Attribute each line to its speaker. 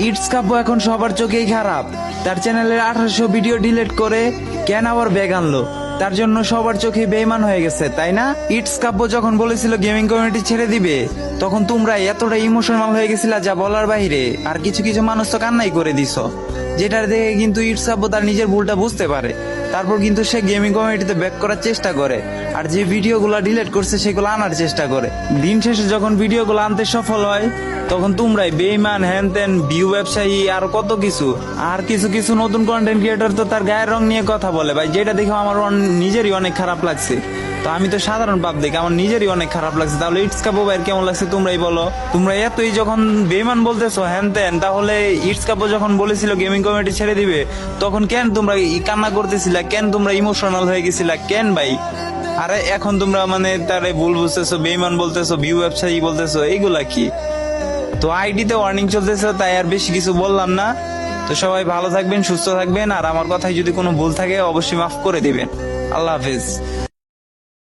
Speaker 1: It's কাব্য এখন সবার চোখেই খারাপ। তার চ্যানেলের 1800 ভিডিও ডিলিট করে কেন আবার ব্যাগ আনলো, তার জন্য সবার চোখে বেইমান হয়ে গেছে, তাই না? ইটস কাব্য যখন বলেছিল গেমিং কমিউনিটি ছেড়ে দিবে, তখন তোমরা এতটা ইমোশনাল হয়ে গেছিলা যা বলার বাইরে। আর কিছু কিছু মানুষ তো কান্নাই করে দিছো, যেটার দেখে কিন্তু ইটস কাব্য তার নিজের ভুলটা বুঝতে পারে। তারপর কিন্তু সে গেমিং কমিউনিটিতে ব্যাক করার চেষ্টা করে, আর যে ভিডিওগুলো ডিলিট করছে সেগুলো আনার চেষ্টা করে। দিন শেষে যখন ভিডিওগুলো আনতে সফল হয়, তখন তোমরাই বেইমান, হ্যান ত্যান, ভিউ ব্যবসায়ী, আর কত কিছু। আর কিছু কিছু নতুন কন্টেন্ট ক্রিয়েটর তো তার গায়ের রং নিয়ে কথা বলে ভাই, যেটা দেখে আমার নিজেরই অনেক খারাপ লাগছে। তো আমি তো সাধারণ পাপ দেখে আমার নিজেরই অনেক খারাপ লাগছে। তাহলে ইটস কাব্য ভাইয়ের কেমন লাগছে তোমরাই বলো। তোমরা এতই যখন বেইমান বলতেছো হ্যান ত্যান, তাহলে ইটস কাব্য যখন বলেছিল গেমিং কমিউনিটি ছেড়ে দিবে, তখন কেন তোমরা কান্না করতেছিলা, কেন তোমরা ইমোশনাল হয়ে গেছিলা, কেন ভাই? আরে এখন তোমরা মানে তারে ভুল বুঝতেছো, বেইমান বলতেছো, ভিউ ব্যবসায়ী বলতেছো, এইগুলা কি? তো আইডিতে ওয়ার্নিং চলতেছে, তাই আর বেশি কিছু বললাম না। তো সবাই ভালো থাকবেন, সুস্থ থাকবেন, আর আমার কথায় যদি কোনো ভুল থাকে অবশ্যই মাফ করে দিবেন। আল্লাহ হাফেজ।